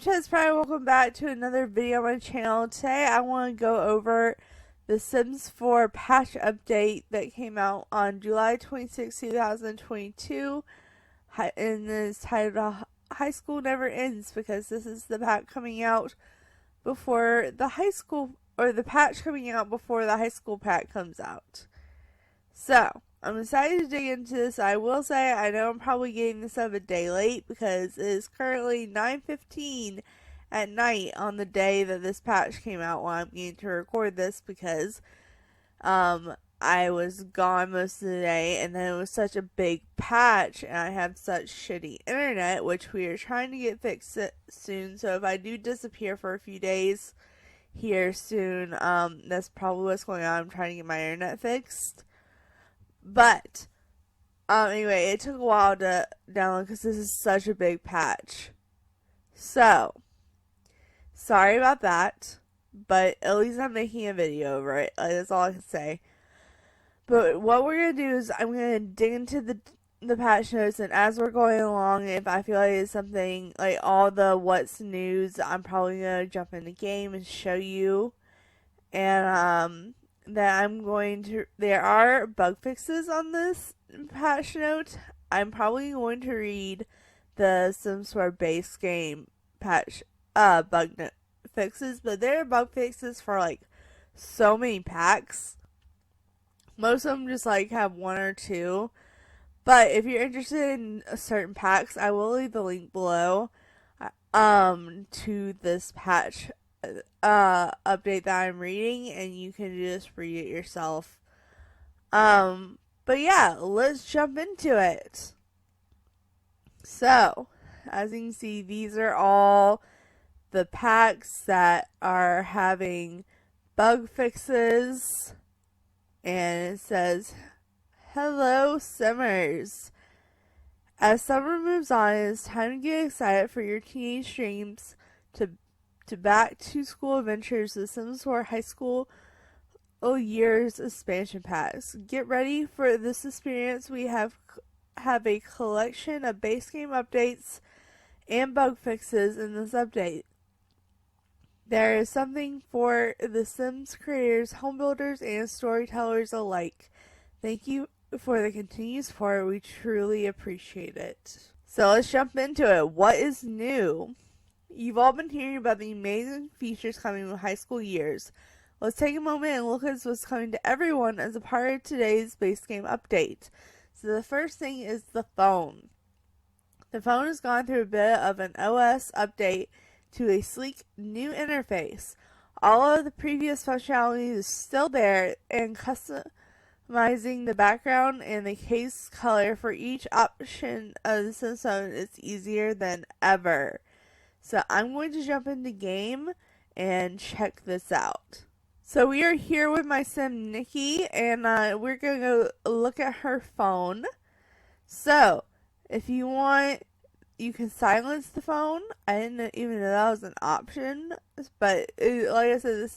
ChezPride. Welcome back to another video on my channel. Today I want to go over the Sims 4 patch update that came out on July 26, 2022, and is titled High School Never Ends, because this is the patch coming out before the high school, or the patch coming out before the high school patch comes out. So, I'm excited to dig into this. I will say I know I'm probably getting this up a day late because it is currently 9:15 at night on the day that this patch came out while I'm getting to record this, because I was gone most of the day, and then it was such a big patch and I have such shitty internet, which we are trying to get fixed soon. So if I do disappear for a few days here soon, that's probably what's going on. I'm trying to get my internet fixed. But, anyway, it took a while to download because this is such a big patch. So, sorry about that, but at least I'm making a video over it. That's all I can say. But what we're going to do is I'm going to dig into the patch notes, and as we're going along, if I feel like it's something, like all the what's news, I'm probably going to jump in the game and show you. And, that I'm going to, there are bug fixes on this patch note. I'm probably going to read the Sims 4 base game patch bug fixes, but there are bug fixes for like so many packs. Most of them just like have one or two, but if you're interested in certain packs, I will leave the link below to this patch update that I'm reading, and you can just read it yourself. But yeah, let's jump into it. So, as you can see, these are all the packs that are having bug fixes, and it says, "Hello, Simmers. As summer moves on, it is time to get excited for your teenage dreams to back to school adventures. The Sims 4 High School Years expansion packs. Get ready for this experience. We have a collection of base game updates and bug fixes in this update. There is something for the Sims creators, home builders, and storytellers alike. Thank you for the continued support. We truly appreciate it." So let's jump into it. What is new? You've all been hearing about the amazing features coming with High School Years. Let's take a moment and look at what's coming to everyone as a part of today's base game update. So the first thing is the phone. The phone has gone through a bit of an OS update to a sleek new interface. All of the previous functionality is still there, and customizing the background and the case color for each option of the Sims phone is easier than ever. So I'm going to jump into game and check this out. So we are here with my Sim Nikki, and we're going to go look at her phone. So if you want, you can silence the phone. I didn't even know that was an option, but like I said,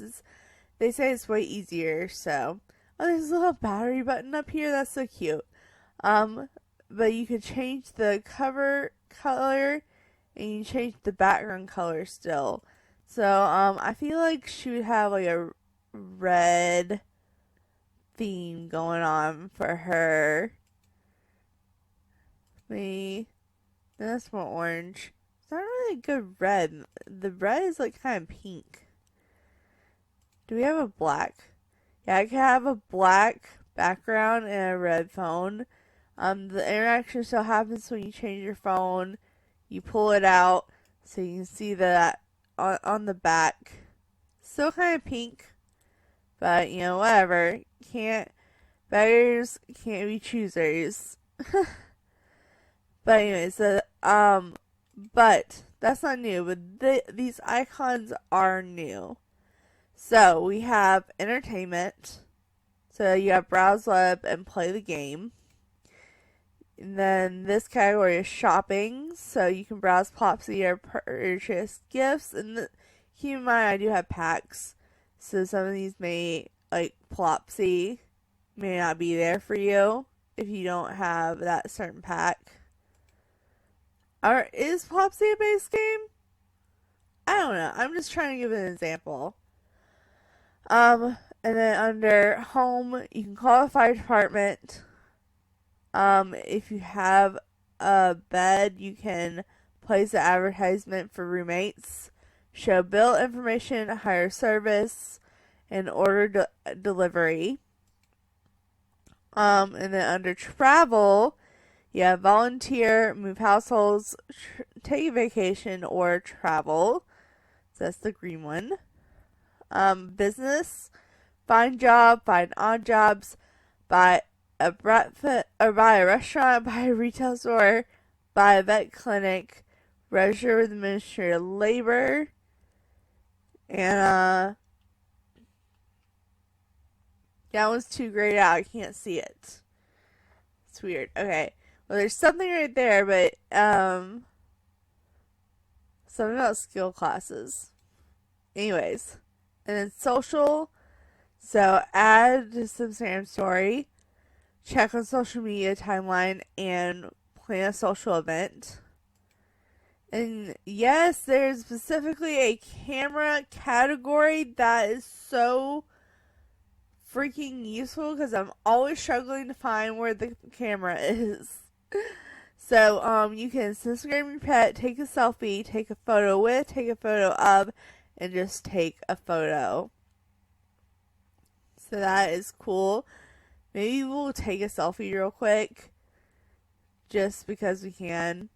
they say it's way easier. So there's a little battery button up here. That's so cute. But you can change the cover color, and you change the background color still. So, I feel like she would have like a red theme going on for her. Maybe that's more orange. It's not really a good red. The red is like kind of pink. Do we have a black? Yeah, I can have a black background and a red phone. The interaction still happens when you change your phone. You pull it out so you can see that on the back. Still kind of pink, but you know, whatever. Beggars can't be choosers. But anyways, but that's not new. But these icons are new. So we have entertainment. So you have browse web and play the game. And then this category is shopping, so you can browse Plopsy or purchase gifts. And keep in mind, I do have packs, so some of these may, like Plopsy, may not be there for you if you don't have that certain pack. Or is Plopsy a base game? don't know. I'm just trying to give an example. And then under home, you can call a fire department. If you have a bed, you can place an advertisement for roommates, show bill information, hire service, and order delivery. And then under travel, you have volunteer, move households, take a vacation, or travel. So that's the green one. Business, find job, find odd jobs, buy a breakfast, or buy a restaurant, buy a retail store, buy a vet clinic, register with the Ministry of Labor, and that one's too grayed out. I can't see it. It's weird. Okay. Well, there's something right there, but something about skill classes. Anyways, and then social. So add some Instagram story, check on social media timeline, and plan a social event. And yes, there's specifically a camera category that is so freaking useful because I'm always struggling to find where the camera is. So you can Instagram your pet, take a selfie, take a photo with, take a photo of, and just take a photo. So that is cool. Maybe we'll take a selfie real quick just because we can.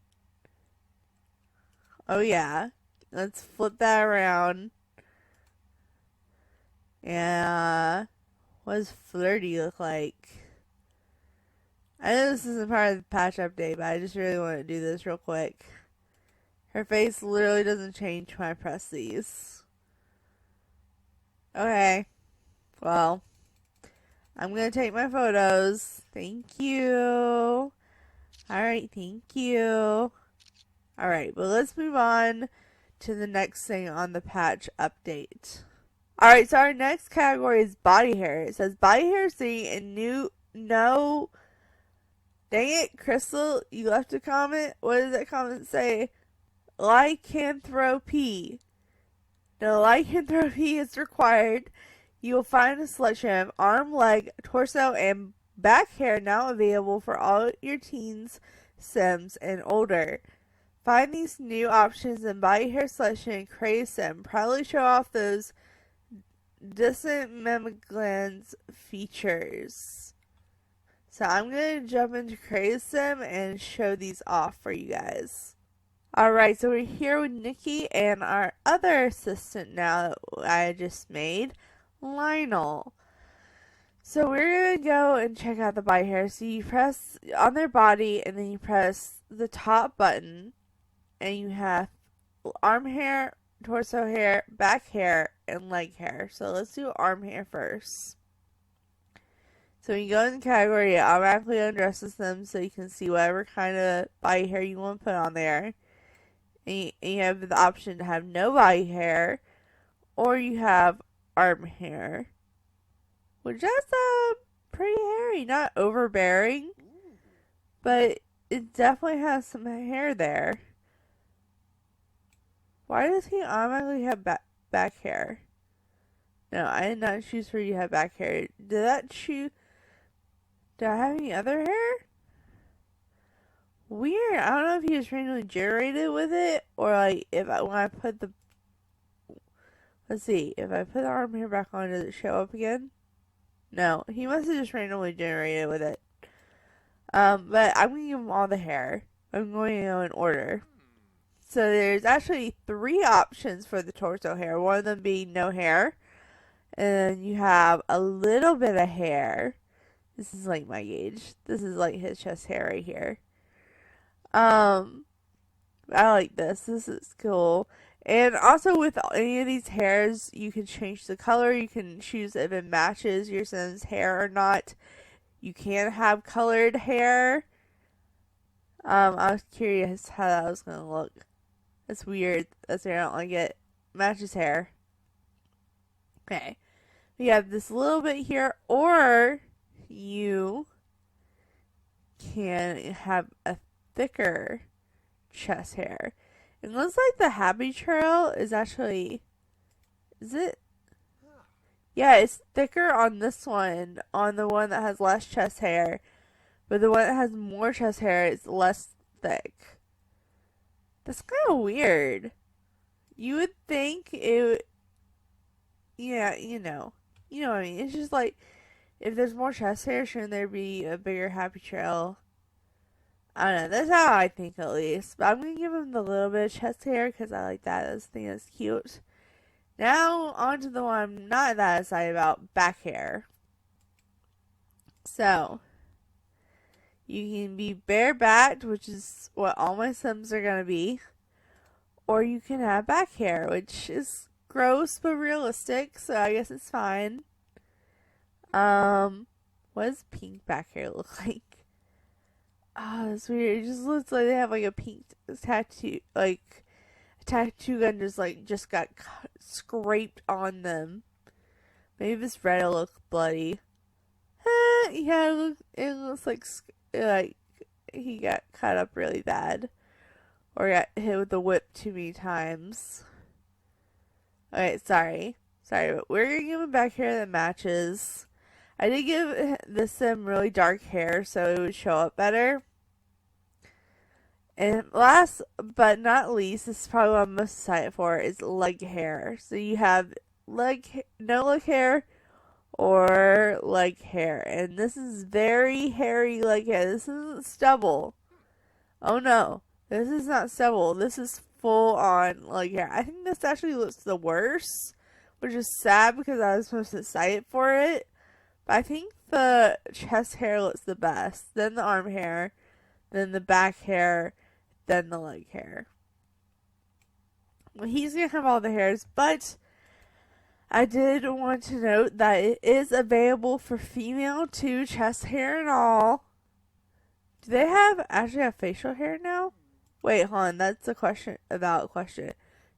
Oh yeah, let's flip that around. And what does Flirty look like? I know this isn't part of the patch update, but I just really want to do this real quick. Her face literally doesn't change when I press these. Okay. Well, I'm going to take my photos. Thank you. Alright, thank you. Alright, but let's move on to the next thing on the patch update. Alright, so our next category is body hair. It says body hair seeing and no. Dang it, Crystal, you left a comment. What does that comment say? Lycanthropy. No lycanthropy is required. You will find a selection of arm, leg, torso, and back hair now available for all your teens, sims, and older. Find these new options in body hair selection and create a sim. Proudly show off those distant mammograms features. So I'm going to jump into create a sim and show these off for you guys. Alright, so we're here with Nikki and our other assistant now that I just made, Lionel. So we're going to go and check out the body hair. So you press on their body and then you press the top button and you have arm hair, torso hair, back hair, and leg hair. So let's do arm hair first. So when you go in the category, it automatically undresses them so you can see whatever kind of body hair you want to put on there. And you have the option to have no body hair, or you have arm hair, which is pretty hairy, not overbearing, but it definitely has some hair there. Why does he automatically have back hair? No, I did not choose for you to have back hair. Did I have any other hair? Weird. I don't know if he was randomly generated with it, or like when I put the. Let's see. If I put the arm hair back on, does it show up again? No, he must have just randomly generated with it. But I'm going to give him all the hair. I'm going to go in order. So there's actually 3 options for the torso hair. One of them being no hair. And then you have a little bit of hair. This is like my gauge. This is like his chest hair right here. I like this. This is cool. And also with any of these hairs, you can change the color. You can choose if it matches your son's hair or not. You can have colored hair. I was curious how that was going to look. That's weird. That's why I don't like it. Matches hair. Okay. We have this little bit here, or you can have a thicker chest hair. It looks like the happy trail is actually, is it? Yeah, it's thicker on this one, on the one that has less chest hair. But the one that has more chest hair is less thick. That's kind of weird. You would think it, yeah, you know what I mean. It's just like, if there's more chest hair, shouldn't there be a bigger happy trail? I don't know. That's how I think, at least. But I'm gonna give him the little bit of chest hair because I like that. I just think that's cute. Now on to the one I'm not that excited about, back hair. So you can be bare-backed, which is what all my Sims are gonna be, or you can have back hair, which is gross but realistic, so I guess it's fine. What does pink back hair look like? Oh, it's weird. It just looks like they have like a pink tattoo, like a tattoo gun just got scraped on them. Maybe this red will look bloody. Yeah, it looks like he got cut up really bad, or got hit with the whip too many times. Okay, sorry, but we're gonna give him back hair that matches. I did give this Sim really dark hair so it would show up better. And last but not least, this is probably what I'm most excited for, is leg hair. So you have no leg hair or leg hair. And this is very hairy leg hair. This isn't stubble. Oh no, this is not stubble. This is full on leg hair. I think this actually looks the worst, which is sad because I was most excited for it. But I think the chest hair looks the best, then the arm hair, then the back hair, then the leg hair. Well, he's going to have all the hairs, but I did want to note that it is available for female too, chest hair and all. Do they actually have facial hair now? Wait, hold on, that's a question.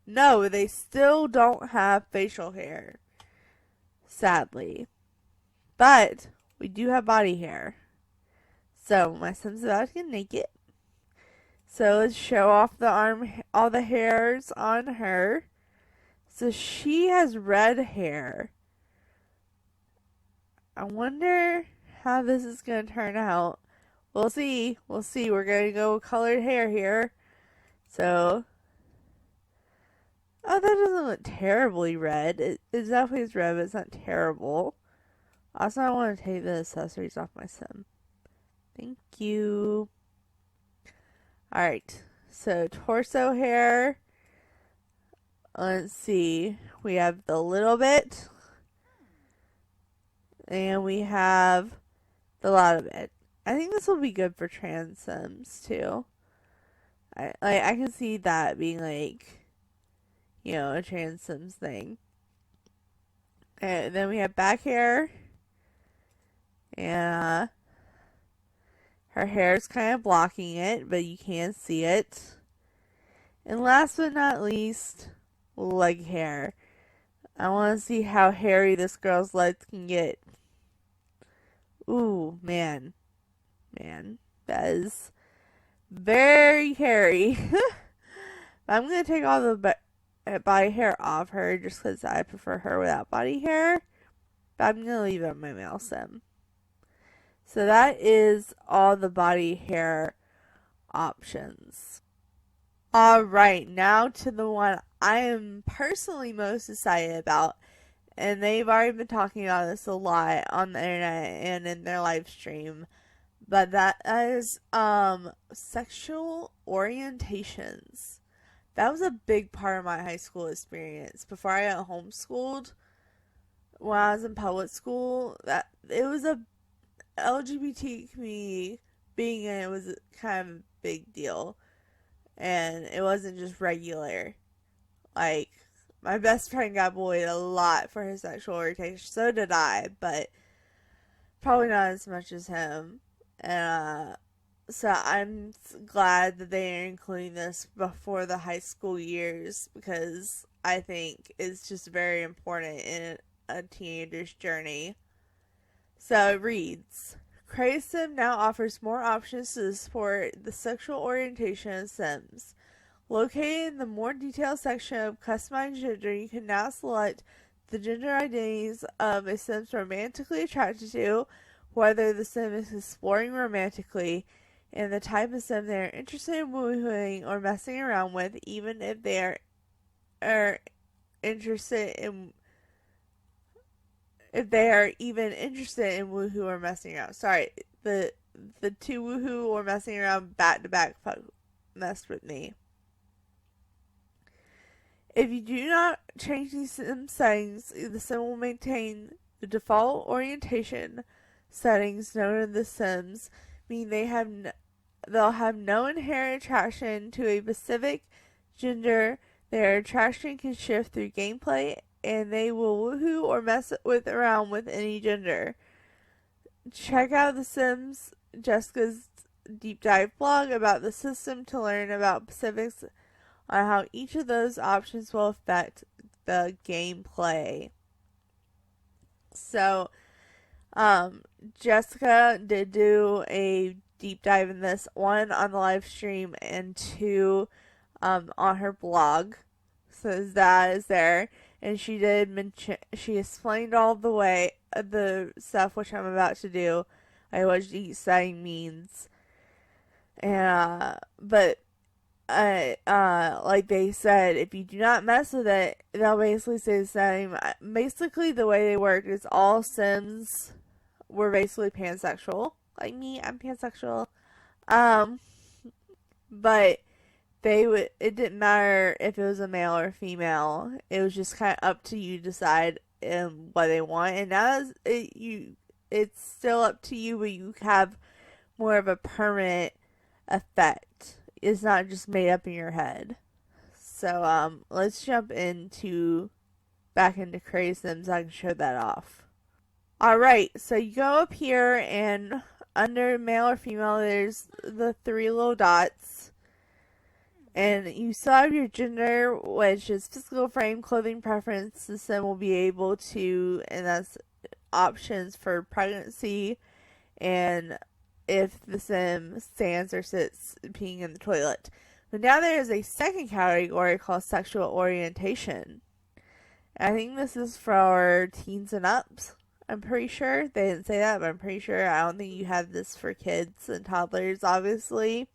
No, they still don't have facial hair, sadly. But we do have body hair. So my Sim's about to get naked. So let's show off all the hairs on her. So she has red hair. I wonder how this is going to turn out. We'll see. We're going to go with colored hair here. So, oh, that doesn't look terribly red. It definitely is red, but it's not terrible. Also, I want to take the accessories off my Sim. Thank you. Alright, so torso hair. Let's see. We have the little bit. And we have the lot of it. I think this will be good for trans Sims too. I can see that being like, a trans Sims thing. And then we have back hair. And her hair is kind of blocking it, but you can see it. And last but not least, leg hair. I want to see how hairy this girl's legs can get. Ooh, man. That is very hairy. I'm going to take all the body hair off her just because I prefer her without body hair. But I'm going to leave it on my male Sim. So that is all the body hair options. Alright, now to the one I am personally most excited about. And they've already been talking about this a lot on the internet and in their live stream. But that is sexual orientations. That was a big part of my high school experience. Before I got homeschooled, when I was in public school, that it was a LGBT community being in it was kind of a big deal. And it wasn't just regular. Like, my best friend got bullied a lot for his sexual orientation. So did I, but probably not as much as him. And so I'm glad that they are including this before the high school years because I think it's just very important in a teenager's journey. So it reads, ChezPride now offers more options to support the sexual orientation of Sims. Located in the more detailed section of Customized Gender, you can now select the gender identities of a Sim's romantically attracted to, whether the Sim is exploring romantically, and the type of Sim they are interested in woohooing or messing around with, even if they are interested in even interested in woohoo or messing around. Sorry, the two woohoo or messing around back to back messed with me. If you do not change these Sim settings, the Sim will maintain the default orientation settings known in the Sims, meaning they'll have no inherent attraction to a specific gender. Their attraction can shift through gameplay, and they will woohoo or mess around with any gender. Check out the Sims Jessica's deep dive blog about the system to learn about specifics on how each of those options will affect the gameplay. So, Jessica did do a deep dive in this, one on the live stream and two on her blog. So that is there. And she did mention, she explained all the stuff which I'm about to do, like what each setting means. And, like they said, if you do not mess with it, they'll basically say the same. Basically, the way they work is all Sims were basically pansexual. Like me, I'm pansexual. But it didn't matter if it was a male or female. It was just kind of up to you to decide what they want. And now it's still up to you, but you have more of a permanent effect. It's not just made up in your head. So, let's jump back into Crazy Sims. I can show that off. Alright, so you go up here, and under male or female, there's the three little dots. And you still have your gender, which is physical frame, clothing preference. The Sim will be able to, and that's options for pregnancy, and if the Sim stands or sits peeing in the toilet. But now there is a second category called sexual orientation. I think this is for teens and ups. I'm pretty sure. They didn't say that, but I'm pretty sure. I don't think you have this for kids and toddlers, obviously.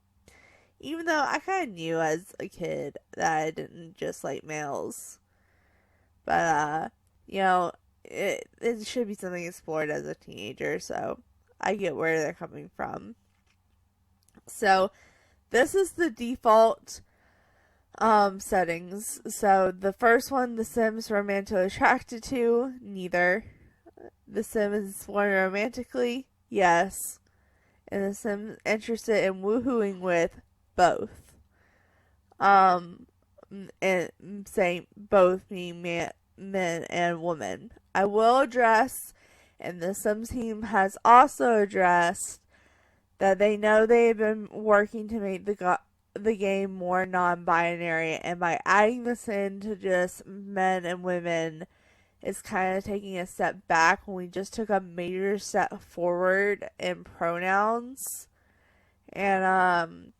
Even though I kind of knew as a kid that I didn't just like males. But, it should be something explored as a teenager, so I get where they're coming from. So, this is the default settings. So, the first one, the Sim's romantically attracted to, neither. The Sim is exploring romantically, yes. And the Sim interested in woohooing with, both. And saying both mean men and women. I will address, and the Sim team has also addressed, that they know they've been working to make the game more non-binary, and by adding this in to just men and women, it's kind of taking a step back when we just took a major step forward in pronouns. And,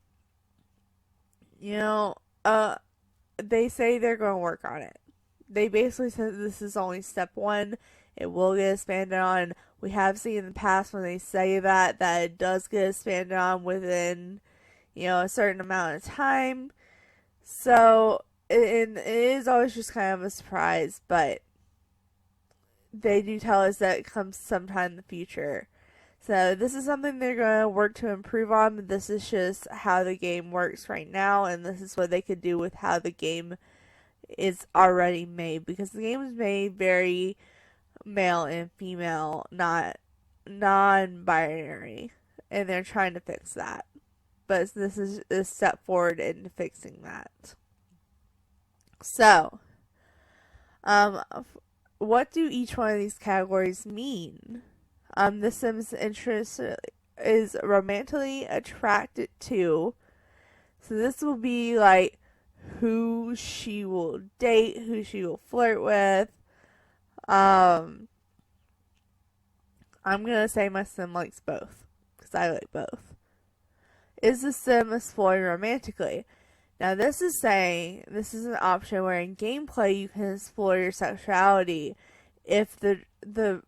they say they're going to work on it. They basically said this is only step one. It will get expanded on. We have seen in the past when they say that it does get expanded on within, a certain amount of time. So, it is always just kind of a surprise, but they do tell us that it comes sometime in the future. So this is something they're going to work to improve on, but this is just how the game works right now, and this is what they could do with how the game is already made, because the game is made very male and female, not non-binary, and they're trying to fix that. But this is a step forward into fixing that. So, what do each one of these categories mean? The Sim's interest is romantically attracted to. So this will be like who she will date, who she will flirt with. I'm gonna say my Sim likes both, because I like both. Is the Sim exploring romantically? Now this is an option where in gameplay you can explore your sexuality if the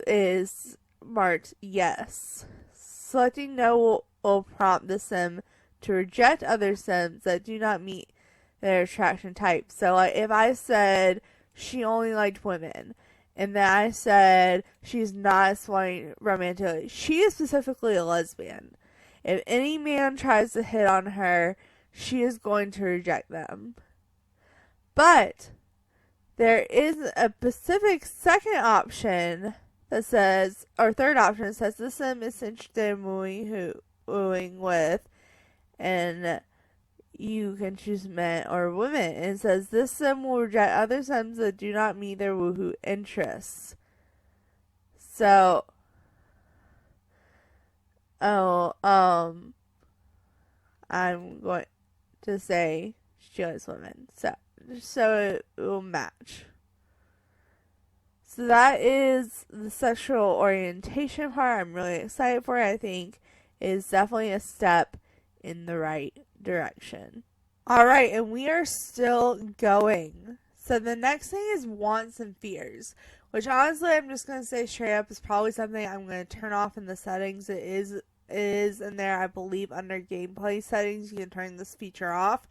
is marked yes. Selecting no will prompt the sim to reject other sims that do not meet their attraction type. So like if I said she only liked women, and then I said she's not exploring romantically, she is specifically a lesbian. If any man tries to hit on her, she is going to reject them. But there is a specific second option that says, or third option that says the sim is interested in wooing with, and you can choose men or women. And it says this sim will reject other sims that do not meet their woohoo interests. So, I'm going to say she likes women. So it will match. So that is the sexual orientation part. I'm really excited for it. I think it is definitely a step in the right direction. Alright, and we are still going. So the next thing is wants and fears, which honestly I'm just going to say straight up is probably something I'm going to turn off in the settings. It is in there, I believe, under gameplay settings. You can turn this feature off.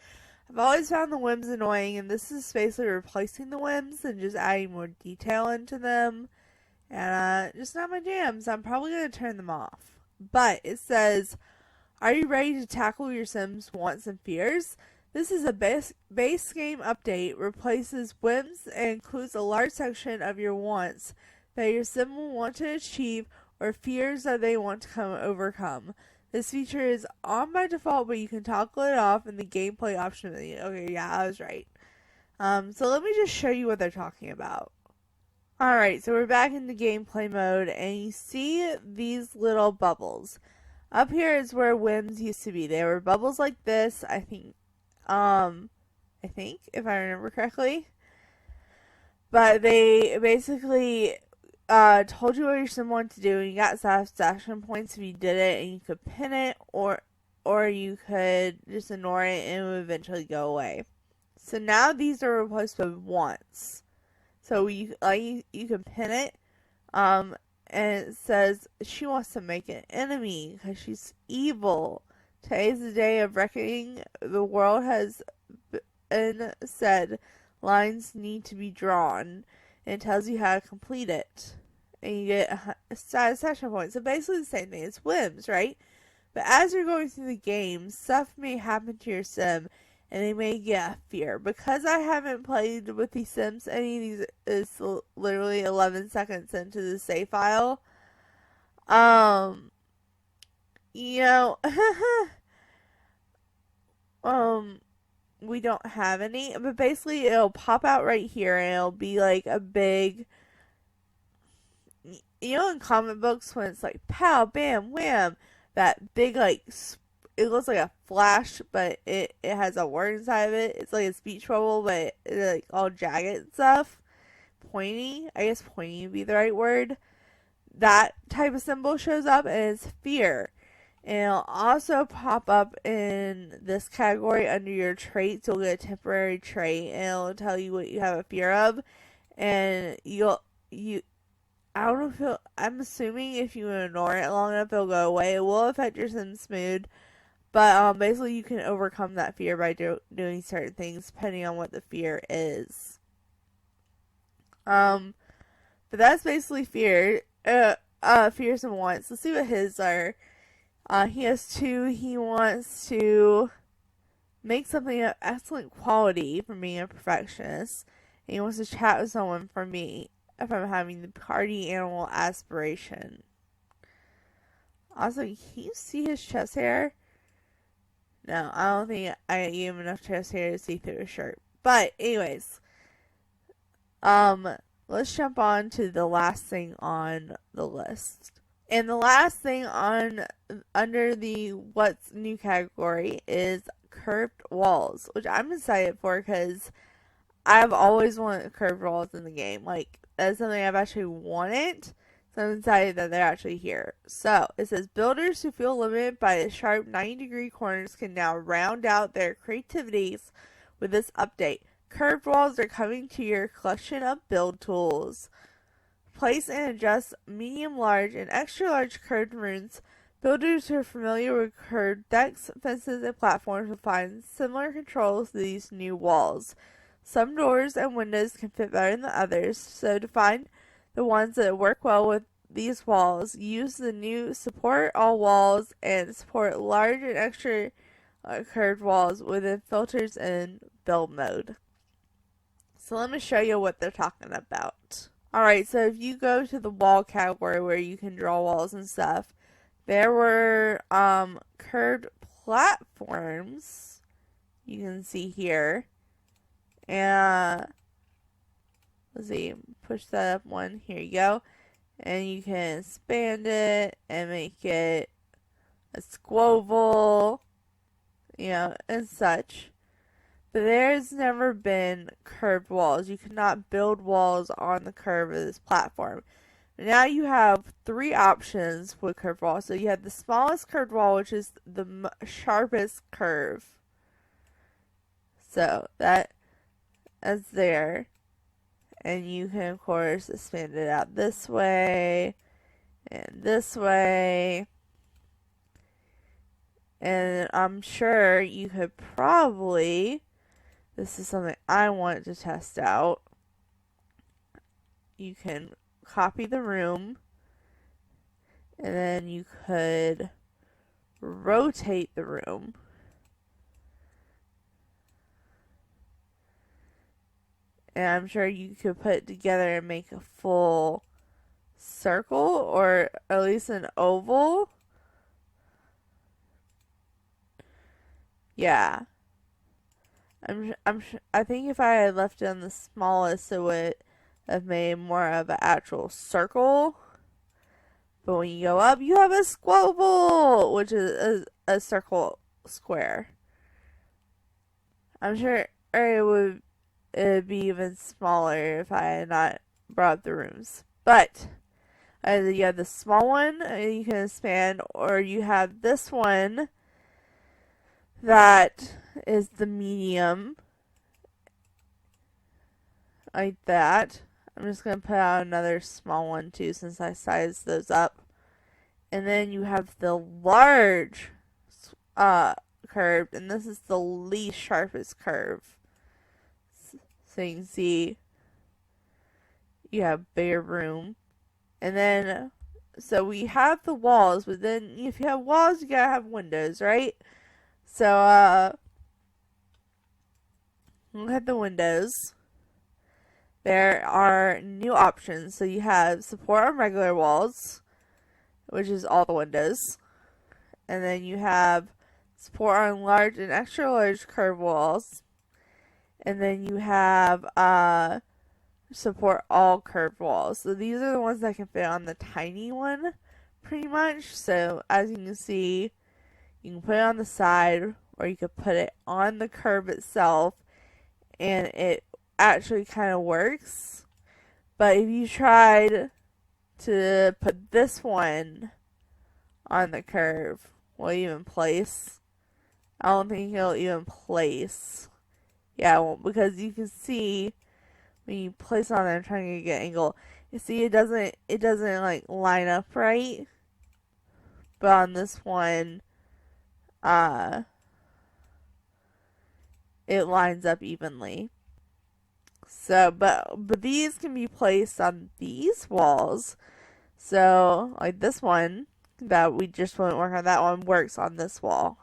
I've always found the whims annoying, and this is basically replacing the whims and just adding more detail into them. And just not my jam, so I'm probably going to turn them off. But it says, are you ready to tackle your Sims' wants and fears? This is a base game update, replaces whims and includes a large section of your wants that your Sim will want to achieve or fears that they want to overcome. This feature is on by default, but you can toggle it off in the gameplay option menu. Okay, yeah, I was right. So let me just show you what they're talking about. Alright, so we're back in the gameplay mode, and you see these little bubbles. Up here is where whims used to be. They were bubbles like this, I think, if I remember correctly. But they basically told you what your sim wanted to do, and you got satisfaction points if you did it, and you could pin it, or you could just ignore it and it would eventually go away. So now these are replaced with wants. So you can pin it, and it says she wants to make an enemy because she's evil. Today is the day of reckoning. The world has been said. Lines need to be drawn. And it tells you how to complete it. And you get a satisfaction point. So basically the same thing as whims, right? But as you're going through the game, stuff may happen to your sim, and they may get a fear. Because I haven't played with these sims, any of these is literally 11 seconds into the save file. We don't have any, but basically it'll pop out right here, and it'll be like a big, in comic books when it's like pow, bam, wham, that big like, it looks like a flash, but it has a word inside of it. It's like a speech bubble, but it's like all jagged and stuff. Pointy, I guess pointy would be the right word. That type of symbol shows up, and it's fear. And it'll also pop up in this category under your traits. You'll get a temporary trait, and it'll tell you what you have a fear of. And I don't know if I'm assuming if you ignore it long enough, it'll go away. It will affect your Sim's mood, but basically you can overcome that fear by doing certain things depending on what the fear is. But that's basically fear. Fears and wants. Let's see what his are. He has 2. He wants to make something of excellent quality from being a perfectionist. And he wants to chat with someone from me if I'm having the party animal aspiration. Also, can you see his chest hair? No, I don't think I gave him enough chest hair to see through his shirt. But anyways, let's jump on to the last thing on the list. And the last thing under the what's new category is curved walls, which I'm excited for because I've always wanted curved walls in the game. Like, that's something I've actually wanted So I'm excited that they're actually here. So it says builders who feel limited by the sharp 90-degree corners can now round out their creativities with this update. Curved walls are coming to your collection of build tools. Place and adjust medium, large, and extra large curved rooms. Builders who are familiar with curved decks, fences, and platforms will find similar controls to these new walls. Some doors and windows can fit better than others, so to find the ones that work well with these walls, use the new support all walls and support large and extra curved walls within filters and build mode. So let me show you what they're talking about. Alright, so if you go to the wall category where you can draw walls and stuff, there were curved platforms you can see here. And let's see, push that up one. Here you go. And you can expand it and make it a squoval, and such. But there's never been curved walls. You cannot build walls on the curve of this platform. Now you have 3 options with curved walls. So you have the smallest curved wall, which is the sharpest curve. So that is there. And you can, of course, expand it out this way and this way. And I'm sure you could probably, this is something I wanted to test out. You can copy the room, and then you could rotate the room. And I'm sure you could put it together and make a full circle, or at least an oval. Yeah. I think if I had left it on the smallest, it would have made more of an actual circle. But when you go up, you have a squoval, which is a circle square. I'm sure it'd be even smaller if I had not brought up the rooms. But either you have the small one you can expand, or you have this one that is the medium, like that. I'm just going to put out another small one too, since I sized those up. And then you have the large curve, and this is the least sharpest curve. So you can see you have bigger room. And then, so we have the walls, but then if you have walls, you gotta have windows, right? So, look at the windows. There are new options. So you have support on regular walls, which is all the windows. And then you have support on large and extra large curved walls. And then you have support all curved walls. So these are the ones that can fit on the tiny one, pretty much. So as you can see, you can put it on the side, or you could put it on the curve itself, and it actually kind of works. But if you tried to put this one on the curve, will it even place? I don't think it'll even place. Yeah, well, because you can see when you place on there, I'm trying to get an angle. You see, it doesn't like line up right. But on this one, it lines up evenly. So, but these can be placed on these walls. So, like this one that we just wouldn't work on, that one works on this wall.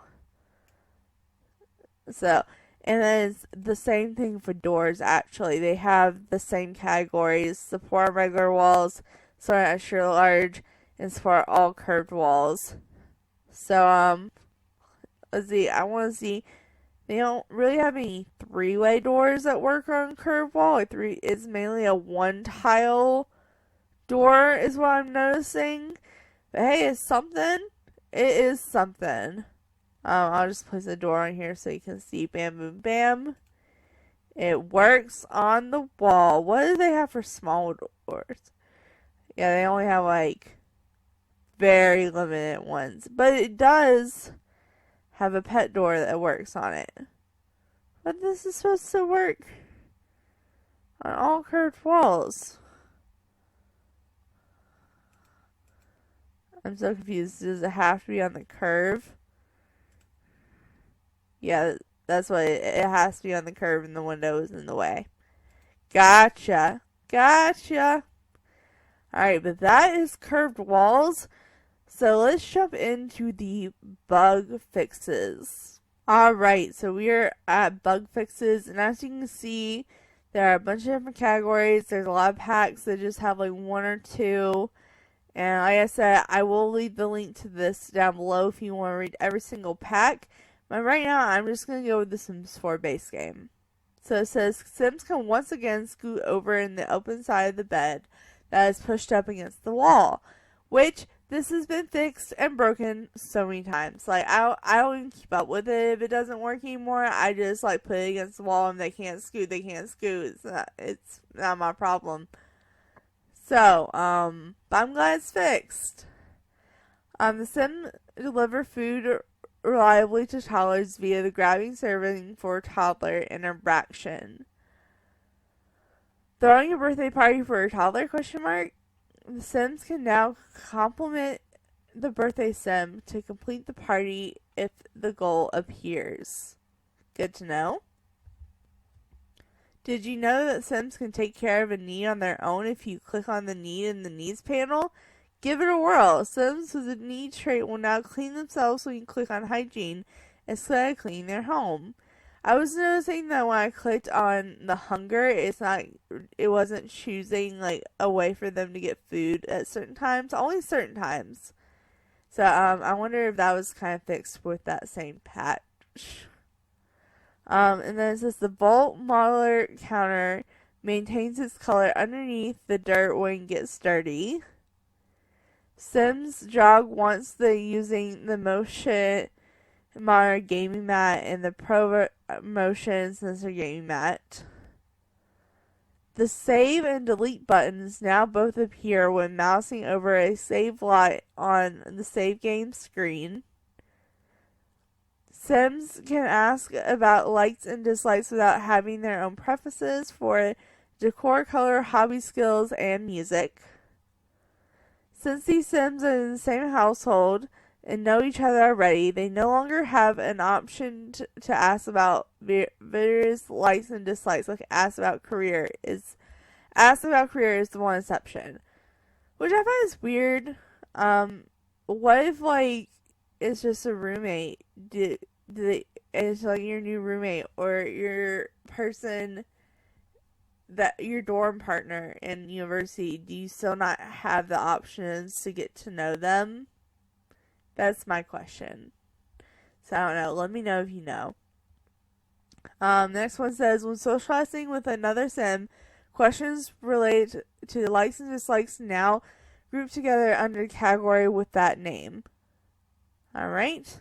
So, and then it's the same thing for doors, actually. They have the same categories: support regular walls, support extra large, and support all curved walls. So, let's see, I want to see, they don't really have any 3-way doors that work on curved wall. Like it's mainly a 1-tile door is what I'm noticing. But hey, it's something. It is something. I'll just place a door on here so you can see. Bam, boom, bam. It works on the wall. What do they have for small doors? Yeah, they only have like very limited ones. But it does have a pet door that works on it. But this is supposed to work on all curved walls. I'm so confused. Does it have to be on the curve? Yeah, that's what it has to be on the curve and the window is in the way. Gotcha. Gotcha. Alright, but that is curved walls. So let's jump into the bug fixes. Alright, so we are at bug fixes, and as you can see, there are a bunch of different categories. There's a lot of packs that just have like one or two. And like I said, I will leave the link to this down below if you want to read every single pack. But right now, I'm just going to go with the Sims 4 base game. So it says, Sims can once again scoot over in the open side of the bed that is pushed up against the wall. Which, this has been fixed and broken so many times. Like, I don't even keep up with it if it doesn't work anymore. I just, like, put it against the wall and they can't scoot, It's not my problem. So, but I'm glad it's fixed. The Sim deliver food reliably to toddlers via the grabbing serving for a toddler interaction. Throwing a birthday party for a toddler? The Sims can now compliment the birthday Sim to complete the party if the goal appears. Good to know. Did you know that Sims can take care of a need on their own if you click on the need in the needs panel? Give it a whirl. Sims with a need trait will now clean themselves when you click on hygiene instead of cleaning their home. I was noticing that when I clicked on the hunger, it wasn't choosing like a way for them to get food at certain times, only certain times. So I wonder if that was kind of fixed with that same patch. And then it says the Vault Modeler counter maintains its color underneath the dirt when it gets dirty. Sims jog once they're using the motion monitor gaming mat and the Pro motion sensor gaming mat. The save and delete buttons now both appear when mousing over a save lot on the save game screen. Sims can ask about likes and dislikes without having their own preferences for decor, color, hobby skills, and music. Since these Sims are in the same household and know each other already, they no longer have an option to ask about various likes and dislikes, like ask about career is the one exception. Which I find is weird. What if like it's just a roommate? It's like your new roommate or your person that your dorm partner in university. Do you still not have the options to get to know them? That's my question. So I don't know. Let me know if you know. Next one says, when socializing with another Sim, questions related to likes and dislikes now grouped together under a category with that name. Alright.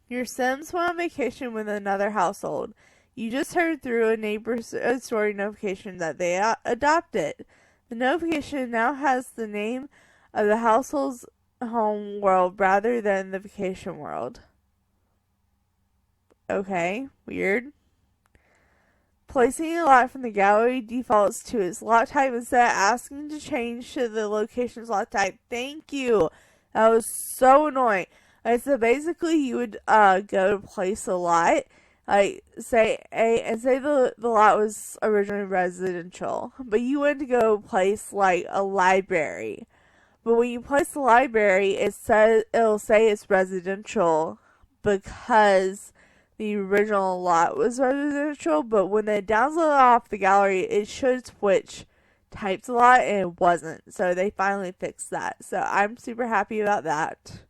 Your Sims went on vacation with another household. You just heard through a neighbor's story notification that they adopted. The notification now has the name of the household's home world rather than the vacation world. Okay, weird. Placing a lot from the gallery defaults to its lot type instead of asking to change to the location's lot type. Thank you. That was so annoying. So basically you would go to place a lot, like say the lot was originally residential, but you went to go place like a library. But when you place the library, it'll say it's residential because the original lot was residential, but when they download off the gallery, it should switch types a lot, and it wasn't. So they finally fixed that. So I'm super happy about that.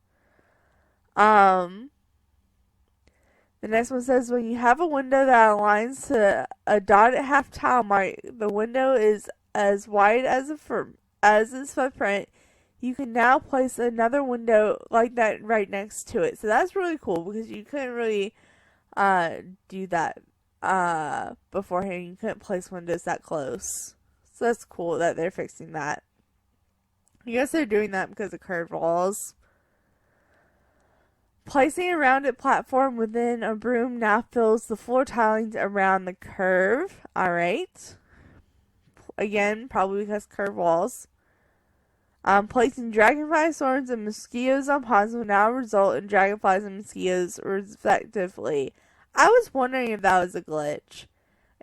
The next one says, when you have a window that aligns to a dotted half tile mark, the window is as wide as its footprint. You can now place another window like that right next to it. So that's really cool because you couldn't really do that beforehand. You couldn't place windows that close. So that's cool that they're fixing that. I guess they're doing that because of curved walls. Placing a rounded platform within a room now fills the floor tilings around the curve. Alright. Again, probably because curved walls. Placing dragonfly swarms and mosquitoes on ponds will now result in dragonflies and mosquitoes respectively. I was wondering if that was a glitch.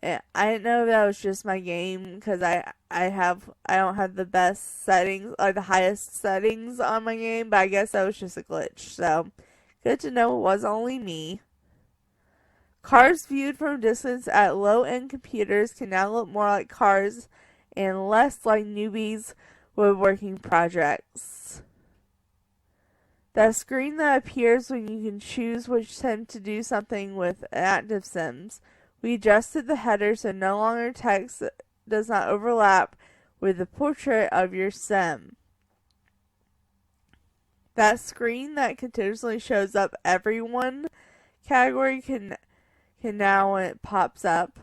I didn't know if that was just my game because I don't have the best settings or the highest settings on my game, but I guess that was just a glitch. So good to know it was only me. Cars viewed from a distance at low-end computers can now look more like cars and less like newbies with working projects. That screen that appears when you can choose which sim to do something with active sims. We adjusted the header so no longer text does not overlap with the portrait of your sim. That screen that continuously shows up everyone category can now, when it pops up.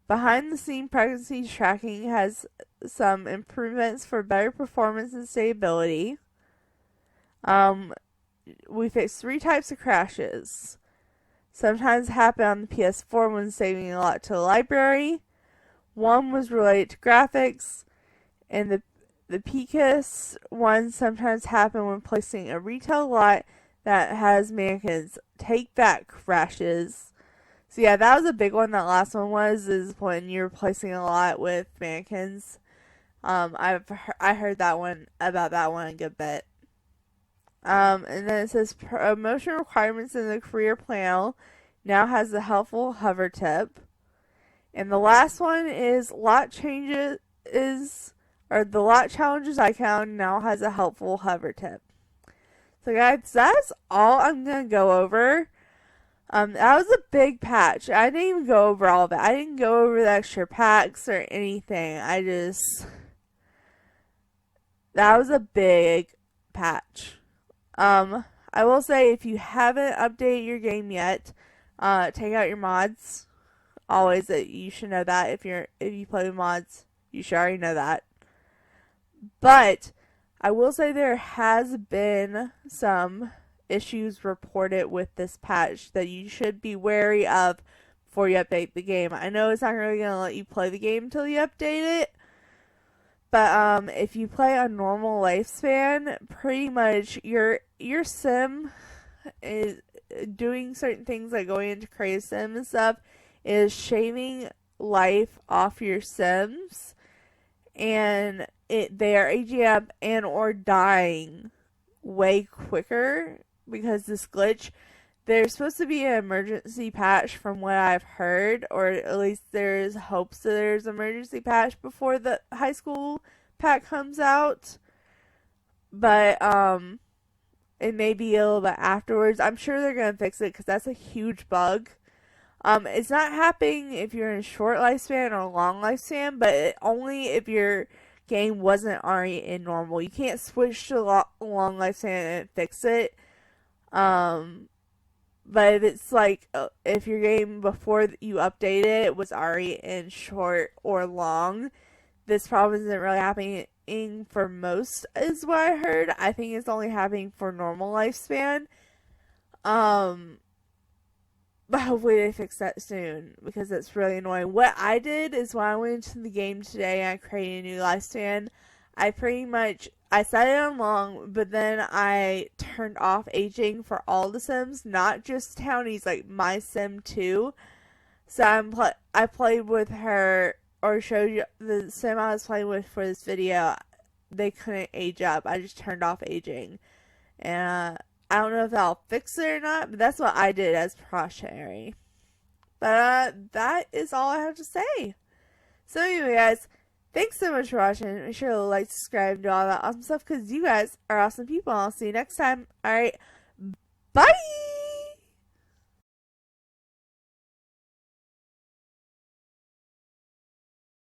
Behind the scene pregnancy tracking has some improvements for better performance and stability. We fixed 3 types of crashes. Sometimes happen on the PS4 when saving a lot to the library. One was related to graphics, and the PCAS one sometimes happen when placing a retail lot that has mannequins. Take that, crashes. So yeah, that was a big one. That last one is when you're placing a lot with mannequins. I heard that one about that one a good bit. And then it says promotion requirements in the career panel now has the helpful hover tip. And the last one is the lot challenges icon now has a helpful hover tip. So guys, that's all I'm gonna go over. That was a big patch. I didn't even go over all of it. I didn't go over the extra packs or anything. That was a big patch. I will say if you haven't updated your game yet, take out your mods. Always, you should know that. If you play with mods, you should already know that. But I will say there has been some issues reported with this patch that you should be wary of before you update the game. I know it's not really going to let you play the game until you update it, but if you play a normal lifespan, pretty much your sim is doing certain things like going into creative sim and stuff is shaving life off your sims, and they are aging up and or dying way quicker because this glitch. There's supposed to be an emergency patch from what I've heard, or at least there's hopes that there's an emergency patch before the high school pack comes out. But it may be a little bit afterwards. I'm sure they're going to fix it because that's a huge bug. It's not happening if you're in a short lifespan or a long lifespan, but only if your game wasn't already in normal. You can't switch to long lifespan and fix it. But if it's like, if your game before you update it was already in short or long, this problem isn't really happening for most, is what I heard. I think it's only happening for normal lifespan. But hopefully they fix that soon, because it's really annoying. What I did is when I went into the game today and I created a new lifespan, I set it on long, but then I turned off aging for all the sims, not just townies, like my sim too. So I played with her, or showed you the sim I was playing with for this video. They couldn't age up. I just turned off aging. And I don't know if that'll fix it or not, but that's what I did as precautionary. But that is all I have to say. So anyway, guys, thanks so much for watching. Make sure to like, subscribe, do all that awesome stuff, because you guys are awesome people. I'll see you next time. Alright, bye!